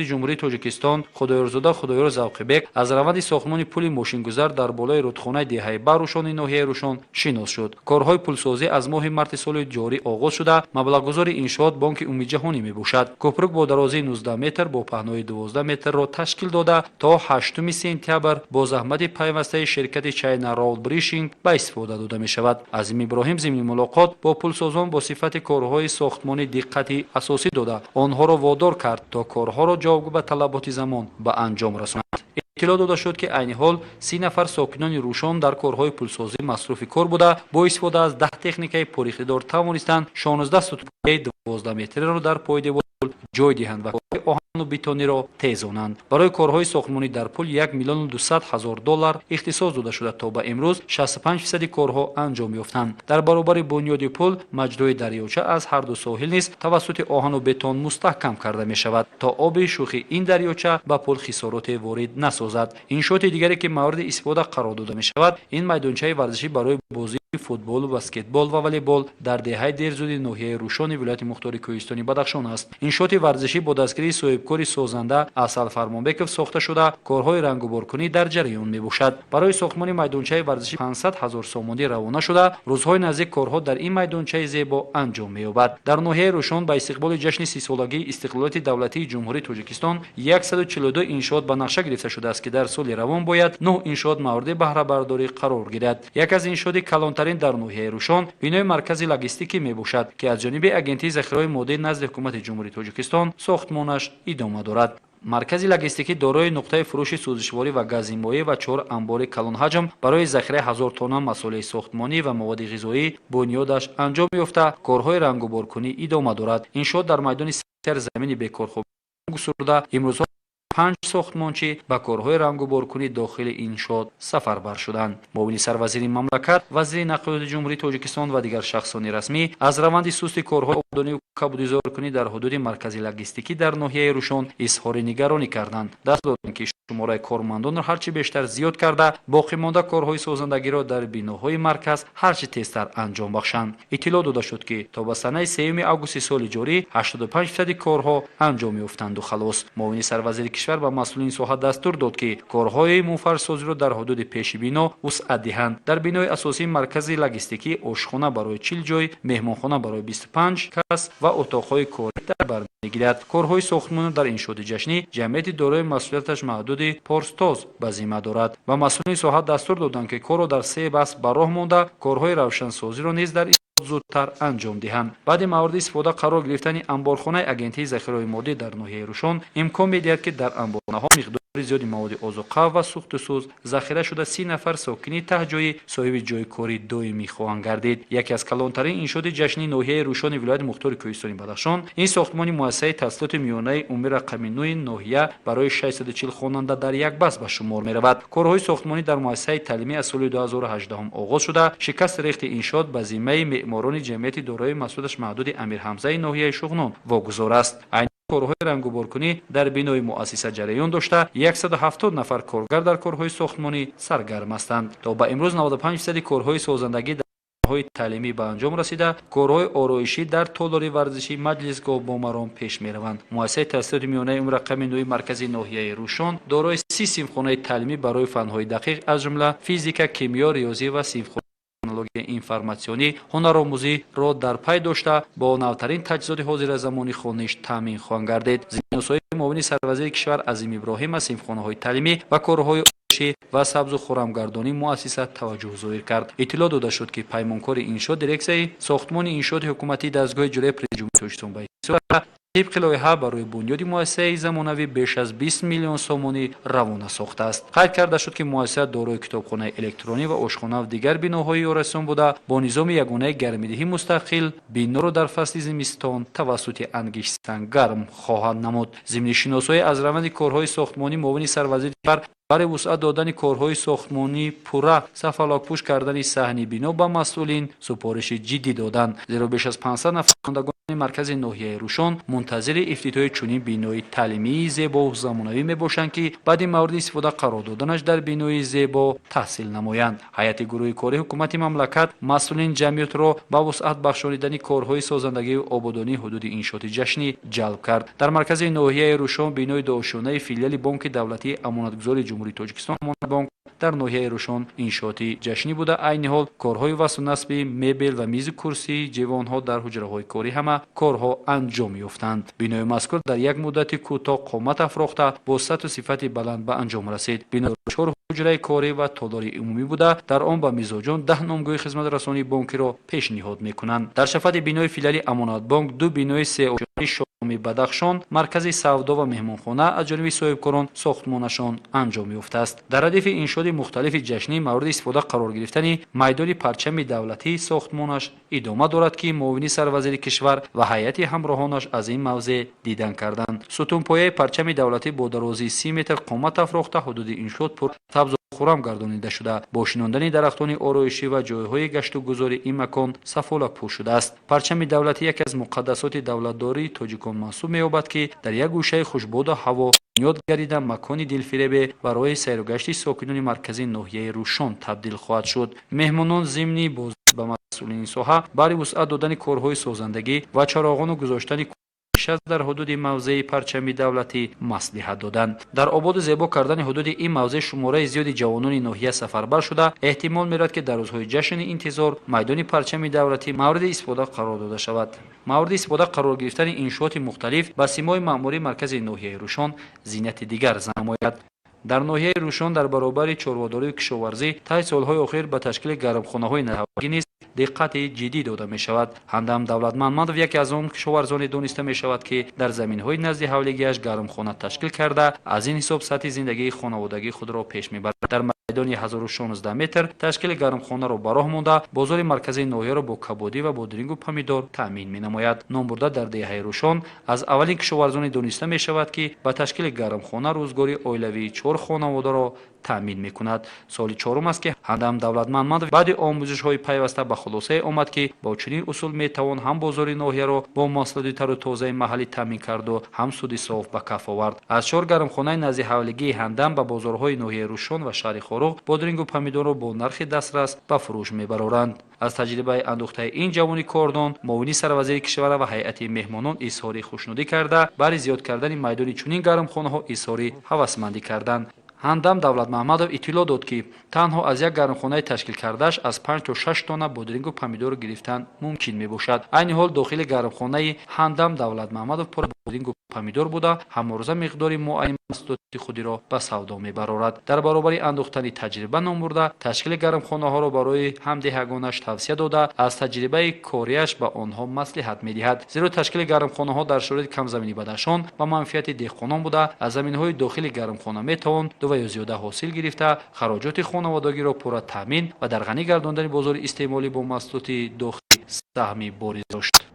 جمهوری توجیکستان خدایورزاده خدایور زوقیبек از روند ساختمان پل ماشینگذار در بالای رودخانه دهه بروشان ناحیه روشن شناس شد. کارهای پلسازی از ماه مارس سال جاری آغاز شده. مبلغگذار انشاءات بانک امید جهانی میباشد. کوپرک با درازی 19 متر با پهنای 12 متر را تشکیل داده تا 8 سپتامبر با زحمت پیوسته شرکت چاینا رول بریشینگ به استفاده داده می شود. عظیم ابراهیم ضمن ملاقات با پلسازان با صفت کارهای ساختمانی دقت اساسی داده آنها را وادار کرد تا کارها را جواب به طلبات زمان به انجام رسانند. اطلاع داده شد که عین حال 30 نفر ساکنان روشن در کارهای پلسازی مصروف کار بوده. با استفاده از 10 تکنیک پریخته‌دار توانستند 16 ستون 12 متری را در پای دیوار جای دهند و کارهای آهن و بتونی را تیزانند. برای کارهای ساختمانی در پل 1,200,000 دلار اختصاص داده شده تا به امروز 65% کارها انجام یافتند. در برابر بنیاد پل مجرای دریاچه از هر دو ساحل نیز توسط آهن و بتون مستحکم کرده می شود تا آب شوخی این دریاچه به پل خسارات وارد نسازد. انشاءات دیگری که مورد استفاده قرار داده می شود این میدانچه ورزشی برای بازی فوتبال و بسکتبال و والیبال در دهه دیرزودی ناحیه روشن ولایت مختار کوهستانی بدخشان است. انشاءات ورزشی با دستگیری صاحبکاری سازنده اصل فرمانبکов ساخته شده کارهای رنگ و بارکنی در جریان می باشد. برای ساختمان میدانچه ورزشی 500,000 سومانی روانه شده. روزهای نزدیک کارها در این میدانچه زیبا انجام می یابد. در ناحیه روشن به استقبال جشن 30 سالگی استقلالیت دولتی جمهوری توجیکستان 142 انشاءات به نقشه گرفته شده است که در سال روان باید 9 انشاءات مورد بهره برداری قرار گیرد. یک از انشاءات کلانترین در ناحیه روشن بینای مرکزی لوجستیکی می باشد که از جانب اگنتی ذخیره ماده نزد حکومت جمهوری توجیکستان ساختمانش ادامه دارد. مرکزی لوجستیکی دارای نقطه فروش سوزشواری و گاز مایع و 4 انبار کلان حجم برای ذخیره 1000 تن مساله ساختمانی و مواد غذایی بنیادش انجام یافته کارهای رنگ و بارکنی ادامه دارد. انشاءات در میدان سر زمین بیکارخوابی گسترده امروز 5 ساختمانچی با کارهای رنگ و بارکنی داخل انشاءات سفربر شدند. معاون سروزیر مملکت، وزیر نقلیات جمهوری توجیکستان و دیگر شخصان رسمی از روند سست کارهای آبادانی و کبودگذاری در حدود مرکزی لوجستیکی در ناحیه روشن اظهار نگرانی کردند. دست دادند که شماره کارمندان را هرچی بیشتر زیاد کرده باقی مانده کارهای سازندگی را در بیناهای مرکز هرچی تیزتر انجام بخشند. اطلاع داده شد که تا به سنه 3 آگوست سال جاری 85% کارها انجام یافتند و خلاص. معاون سروزیر کشور به مسئولین ساحه دستور داد که کارهای موفرسازی را در حدود پیش بینا وسعت دهند. در بینای اساسی مرکزی لوجستیکی آشخانه برای 40 جای، مهمانخانه برای 25 کس و اتاقهای کاری در بر میگیرد. کارهای ساختمان در انشاءات جشنی جمعیت دارای مسئولیتش محدود پارستاز به ذمه دارد و مسئولین ساحه دستور دادند که کار را در 3 بخش به راه مانده کارهای روشنسازی را نیز در زودتر انجام دهند. بعد مورد استفاده قرار گرفتن انبارخانه اگنتی ذخیره ماده در ناحیه روشن امکان می‌دهد که در انبارخانه‌ها مقدار زیادی مواد آذوقه و سوخت سوز ذخیره شده 30 نفر ساکنی ته جای صاحب جای کاری دائمی خواهند گردید. یکی از کلانترین انشاءات جشنی ناحیه روشن ولایت مختار کوهستانی بدخشان این ساختمان مؤسسه تحصیلات میانه عمومی رقم 9 ناحیه برای 640 خواننده در یک بس به شمار می‌رود. کارهای ساختمانی در مؤسسه تعلیمی از سال 2018 آغاز شده. شکست ریخت انشاءات به ذمه معماران جمعیت دارای مسئولیتش محدود امیر حمزه ناحیه شغنان واگذار است. کارهای رنگ و بارکنی در بینای مؤسسه جریان داشته 170 نفر کارگر در کارهای ساختمانی سرگرم هستند. تا به امروز 95% کارهای سازندگی در کارهای تعلیمی به انجام رسیده. کارهای آرایشی در تالار ورزشی مجلسگاه با مرام پیش میروند. مؤسسه تحصیلات میانه عمر رقم 9 مرکزی ناحیه روشن دارای 30 صنفخانه تعلیمی برای فنهای دقیق از جمله فیزیک، کیمیا، ریاضی و صنفخانه تکنولوژی اینفرماسیونی هنرآموزی را در پی داشته با نوترین تجهیزات حاضر زمانی خانش تامین خواهند گردید. زیرنسای معاون سروزیر کشور عظیم ابراهیم از صنفخانه‌های تعلیمی و کارهای و سبز و خرمگردانی مؤسسه توجه ظاهر کرد. اطلاع داده شد که پیمانکار انشاء دیرکسیون ساختمان انشاءات حکومتی دستگاه اجرایی پرژیم توجیهستان به طبق لایحه برای بنیاد مؤسسه زمانوی بیش از 20 میلیون سومانی روانه ساخته است. قید کرده شد که مؤسسه دارای کتابخانه الکترونی و آشخانه و دیگر بناهای آرایشی بوده با نظام یگانه گرمایدهی مستقل بنا را در فصل زمستان توسط انگشتن گرم خواهد نمود. ضمن شناسایی از روند کارهای ساختمانی معاون سروزیر برای وسعت دادن کارهای ساختمانی پوره سفلاک‌پوش کردن صحنه بنا به مسئولین سپارش جدی دادند. زیرا بیش از 500 نفر مرکز ناحیه روشن منتظر افتتاح چنین بینای تعلیمی زیبا و زمانوی میباشند که بعد مورد استفاده قرار دادنش در بینای زیبا تحصیل نمایند. هیئت گروه کاری حکومت مملکت مسئولین جمعیت را با وسعت بخشانیدن کارهای سازندگی و آبادانی حدود انشاءات جشنی جلب کرد. در مرکز ناحیه روشن بینای داشتنی فیلیال بانک دولتی امانتگزاری جمهوری تاجیکستان بانک در ناحیه روشن انشاءات جشنی بوده. عین حال کارهای وصل و نصب مبل و میز کرسی جوانها در حجره‌های کاری همه کارها انجام یافتند. بینای مذکور در یک مدت کوتاه قامت افراخته با سطح و صفت بلند به انجام رسید. بینای 4 حجره کاری و تالار عمومی بوده. در آن به میزبان 10 نامگوی خدمت رسانی بانکی را پیشنهاد میکنند. در شفت بینای فیلیال امانت بانک 2 بینای 3 شامی بدخشان مرکز سودا و مهمانخانه از جانب صاحبکاران ساختمانشان انجام یافته است. در ردیف انشاءات مختلف جشنی مورد استفاده قرار گرفتن میدان پرچم دولتی ساختمانش ادامه دارد که معاون سروزیر کشور و هیئت همراهانش از این موضوع دیدن کردند. ستونپایه پرچم دولتی با درازی 30 متر قامت افراخته حدود انشاءات پر سبز خرم گردانیده شده. با شناندن درختان آرایشی و جایهای گشت و گذار این مکان سفالک پوشیده است. پرچم دولتی یکی از مقدسات دولتداری تاجیکان محسوب می‌یابد که در یک گوشه خوشبود هوا بنیاد گردیده مکانی دلفریب برای سیر و گشت ساکنان مرکز ناحیه روشن تبدیل خواهد شد. مهمانان ضمن باز به مسئولین ساحه برای وسعت دادن کارهای سازندگی و چراغان و گذاشتن در حدود موضع پرچم دولتی مصلحت دادند. در آباد زیبا کردن حدود این موضع شماره زیادی جوانان ناحیه سفربر شده. احتمال می‌رود که در روزهای جشن انتظار میدان پرچم دولتی مورد استفاده قرار داده شود. مورد استفاده قرار گرفتن انشاءات مختلف با سیمای معماری مرکز ناحیه روشن زینت دیگر نماید. در ناحیه روشن در برابر چاره‌داری و کشاورزی طی سالهای اخیر به تشکیل گرمخانه‌های نهادینی نیز دقت جدی داده می شود. همدم دولت محمد یکی از آن کشاورزان دانسته می شود که در زمین‌های نزد حولیگیش گرمخانه تشکیل کرده از این حساب سطح زندگی خانوادگی خود را پیش میبرد. در میدان 1016 متر تشکیل گرمخانه را براه مانده بازار مرکزی ناحیه را با کبابی و بادرینگ و پمیدور تامین می نماید. نام برده در دهه روشن از اولین کشاورزان دانسته می شود که با تشکیل گرمخانه روزگاری اولیوی 4 خانواده را تامین میکند. سال چهارم است که همدم دولت محمد بعد آموزش‌های پیوسته به خلاصه آمد که با چنین اصول میتوان هم بازار ناحیه را با محصولات تر و تازه محلی تامین کرد و هم سود صاف به کف آورد. از 4 گرمخانه نزد حوالگی همدم به بازارهای ناحیه روشن و شهر خاروق بادرینگ و پمیدور را با نرخ دسترس به فروش میبرند. از تجربه اندوخته این جوانی کاردان معاون سروزیر کشور و هیئت مهمانان اظهار خوشنودی کرده برای زیاد کردن میدان چنین گرمخانه‌ها اظهار هوسمندی کردند. همدم دولت محمدов اطلاع داد که تنها از یک گرمخانه تشکیل کردهش از 5 تا 6 تانه بادرینگ و پمیدور گرفتن ممکن می باشد. عین حال داخل گرمخانه همدم دولت محمدов پر بادرینگ و پمیدور بوده همروزه مقداری معین محصولات خودی را به سودا می برارد. در برابر اندوختن تجربه نامبرده تشکیل گرمخانه ها را برای همدهگانش توصیه داده از تجربه کاریش به آنها مصلحت می دهد. زیرا تشکیل گرمخانه ها در شرایط کم زمینی بدخشان با منفعت دهقانان بوده از زمین‌های داخل گرمخانه می توان و یا زیاده حاصل گرفته خراجات خانوادگی را پورا تامین و در غنی گرداندن بازار استعمالی با محصولات داخلی سهمی بارز داشت.